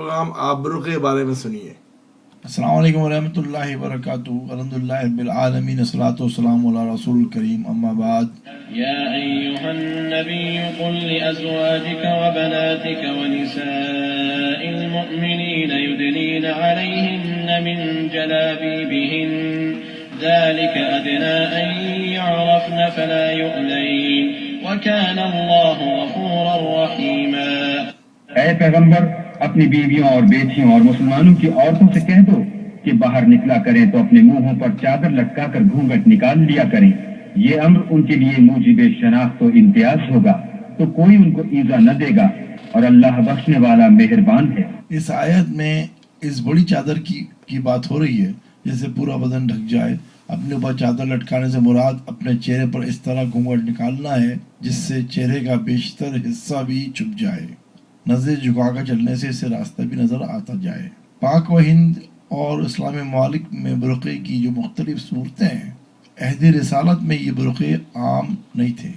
Programme آپ برقعے کے بارے میں سنیے۔ السلام علیکم ورحمۃ اللہ وبرکاتہ۔ الحمدللہ رب العالمین، الصلاۃ والسلام علی رسول الکریم، اما بعد۔ یا ایھا النبی قل لازواجک وبناتک ونساء المؤمنین یدنین علیہن من جلابیبہن ذلک ادنی ان یعرفن فلا یؤذین وکان اللہ غفورا رحیما۔ اے پیغمبر، اپنی بیویوں اور بیٹیوں اور مسلمانوں کی عورتوں سے کہہ دو کہ باہر نکلا کریں تو اپنے منہوں پر چادر لٹکا کر گھونگھٹ نکال لیا کریں، یہ امر ان کے لیے موجب شناخت و امتیاز ہوگا تو کوئی ان کو ایذا نہ دے گا، اور اللہ بخشنے والا مہربان ہے۔ اس آیت میں اس بڑی چادر کی بات ہو رہی ہے جیسے پورا بدن ڈھک جائے۔ اپنے اوپر چادر لٹکانے سے مراد اپنے چہرے پر اس طرح گھونگھٹ نکالنا ہے جس سے چہرے کا بیشتر حصہ بھی چھپ جائے، نظر جھکا کر چلنے سے اسے راستہ بھی نظر آتا جائے۔ پاک و ہند اور اسلامی ممالک میں برقعے کی جو مختلف صورتیں ہیں، عہد رسالت میں یہ برقعے عام نہیں تھے،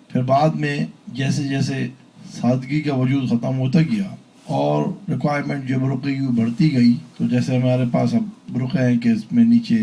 پھر بعد میں جیسے جیسے سادگی کا وجود ختم ہوتا گیا اور ریکوائرمنٹ جو برقعے کی بڑھتی گئی، تو جیسے ہمارے پاس اب برقعے ہیں کہ اس میں نیچے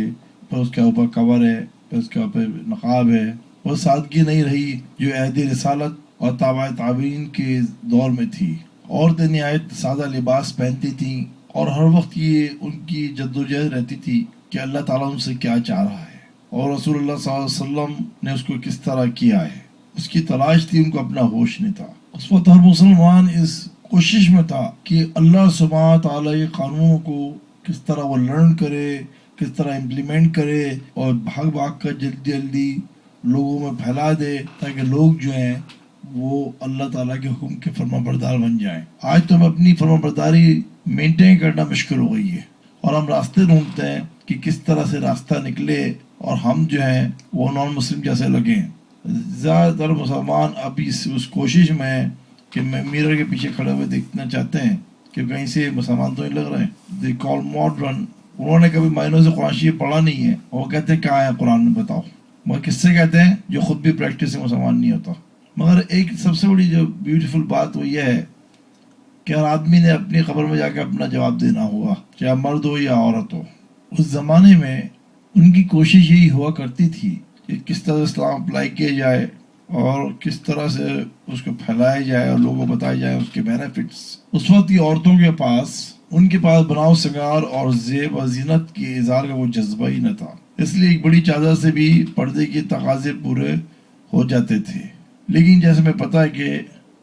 پھر اس کے اوپر کور ہے، پھر اس کے اوپر نقاب ہے، وہ سادگی نہیں رہی جو عہد رسالت اور تابع تابعین کے دور میں تھی۔ عورتیں نہایت سادہ لباس پہنتی تھیں اور ہر وقت یہ ان کی جدوجہد رہتی تھی کہ اللہ تعالیٰ ان سے کیا چاہ رہا ہے اور رسول اللہ صلی اللہ علیہ وسلم نے اس کو کس طرح کیا ہے، اس کی تلاش تھی، ان کو اپنا ہوش نہیں تھا۔ اس وقت ہر مسلمان اس کوشش میں تھا کہ اللہ سبحانہ تعالیٰ کے قانونوں کو کس طرح وہ لرن کرے، کس طرح امپلیمنٹ کرے اور بھاگ بھاگ کر جلدی جلدی لوگوں میں پھیلا دے تاکہ لوگ جو ہیں وہ اللہ تعالیٰ کے حکم کے فرما بردار بن جائیں۔ آج تو ہمیں اپنی فرما برداری مینٹین کرنا مشکل ہو گئی ہے اور ہم راستے ڈھونڈتے ہیں کہ کس طرح سے راستہ نکلے اور ہم جو ہیں وہ نان مسلم جیسے لگیں۔ زیادہ تر مسلمان ابھی اس کوشش میں ہیں کہ میرر کے پیچھے کھڑے ہوئے دیکھنا چاہتے ہیں کہ کہیں سے مسلمان تو نہیں لگ رہے ہیں۔ دے کال ماڈرن، انہوں نے کبھی معنوں سے قرآن شریف پڑھا نہیں ہے، وہ کہتے ہیں کہاں ہے قرآن میں بتاؤ، مگر کس سے کہتے ہیں جو خود بھی پریکٹس سے مسلمان نہیں ہوتا۔ مگر ایک سب سے بڑی جو بیوٹیفل بات وہ یہ ہے کہ ہر آدمی نے اپنی قبر میں جا کے اپنا جواب دینا ہوگا، چاہے مرد ہو یا عورت ہو۔ اس زمانے میں ان کی کوشش یہی ہوا کرتی تھی کہ کس طرح اسلام اپلائی کیا جائے اور کس طرح سے اس کو پھیلایا جائے اور لوگوں کو بتایا جائے اس کے بینیفٹس۔ اس وقت کی عورتوں کے پاس ان کے پاس بناؤ سنگار اور زیب و زینت کے اظہار کا وہ جذبہ ہی نہ تھا، اس لیے ایک بڑی چادر سے بھی پردے کے تقاضے پورے ہو جاتے تھے۔ لیکن جیسے میں پتہ ہے کہ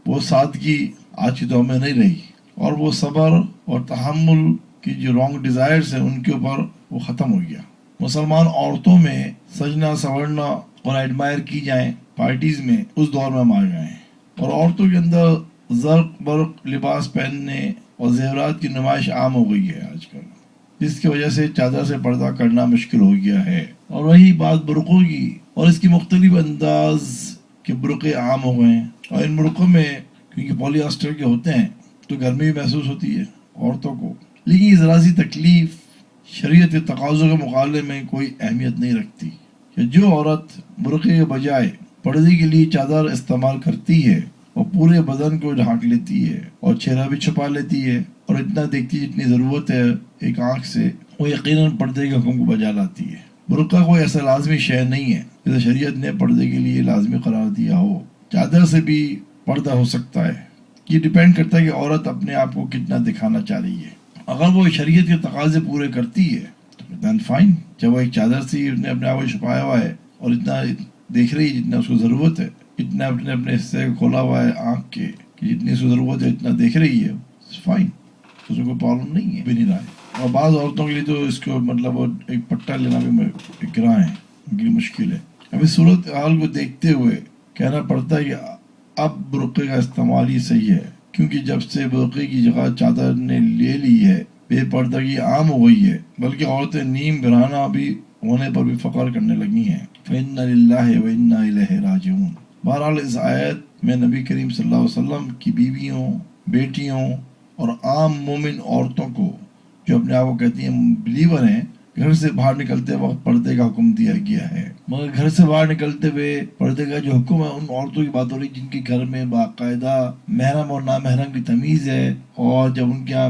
وہ سادگی آج کے دور میں نہیں رہی اور وہ صبر اور تحمل کی جو رانگ ڈیزائرز ہیں ان کے اوپر وہ ختم ہو گیا۔ مسلمان عورتوں میں سجنا سنورنا اور ایڈمائر کی جائیں پارٹیز میں اس دور میں ہم آ گئے ہیں، اور عورتوں کے اندر زرق برق لباس پہننے اور زیورات کی نمائش عام ہو گئی ہے آج کل، جس کی وجہ سے چادر سے پردہ کرنا مشکل ہو گیا ہے۔ اور وہی بات برقعوں کی اور اس کی مختلف انداز کے برقعے عام ہو گئے ہیں، اور ان برقعوں میں کیونکہ پولی اسٹر کے ہوتے ہیں تو گرمی بھی محسوس ہوتی ہے عورتوں کو، لیکن یہ ذرا سی تکلیف شریعت کے تقاضوں کے مقابلے میں کوئی اہمیت نہیں رکھتی کہ جو عورت برقعے کے بجائے پردے کے لیے چادر استعمال کرتی ہے اور پورے بدن کو ڈھانک لیتی ہے اور چہرہ بھی چھپا لیتی ہے اور اتنا دیکھتی ہے جتنی ضرورت ہے ایک آنکھ سے، وہ یقیناً پردے کے حکم کو بجا لاتی ہے۔ برقعہ کوئی ایسا لازمی شے نہیں ہے جیسے شریعت نے پردے کے لیے لازمی قرار دیا ہو، چادر سے بھی پردہ ہو سکتا ہے۔ یہ ڈیپینڈ کرتا ہے کہ عورت اپنے آپ کو کتنا دکھانا چاہ رہی ہے۔ اگر وہ شریعت کے تقاضے پورے کرتی ہے تو دین فائن، جب وہ ایک چادر سے نے اپنے آپ کو چھپایا ہوا ہے اور اتنا دیکھ رہی ہے جتنا اس کو ضرورت ہے، اتنا اپنے حصے کو کھولا ہوا ہے آنکھ کے کہ جتنی اس کو ضرورت ہے اتنا دیکھ رہی ہے، فائن، اس کو کوئی پرابلم نہیں ہے، بھی نہیں رہا ہے۔ اور بعض عورتوں کے لیے تو اس کو مطلب وہ ایک پٹا لینا بھی ایک گراں ہے، ان کے لیے مشکل ہے۔ اب اس صورت حال کو دیکھتے ہوئے کہنا پڑتا ہے کہ اب برقعے کا استعمال ہی صحیح ہے، کیونکہ جب سے برقعے کی جگہ چادر نے لے لی ہے بے پردگی عام ہو گئی ہے، بلکہ عورتیں نیم برہنہ بھی ہونے پر بھی فخر کرنے لگی ہیں۔ فَإِنَّ لِلَّهِ وَإِنَّا إِلَيْهِ رَاجِعُونَ۔ بہرحال اس آیت میں نبی کریم صلی اللہ علیہ وسلم کی بیویوں، بیٹیوں اور عام مومن عورتوں کو جو اپنے آپ کو کہتی ہیں بلیور ہیں، گھر سے باہر نکلتے وقت پردے کا حکم دیا گیا ہے۔ مگر گھر سے باہر نکلتے ہوئے پردے کا جو حکم ہے ان عورتوں کی بات ہو رہی جن کے گھر میں باقاعدہ محرم اور نامحرم کی تمیز ہے، اور جب ان کے یہاں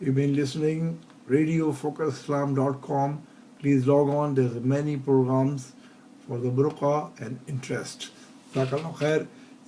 You've been listening RadioFocusIslam.com. Please log on. There's many programs for the burqa and interest. Jazakallah khair.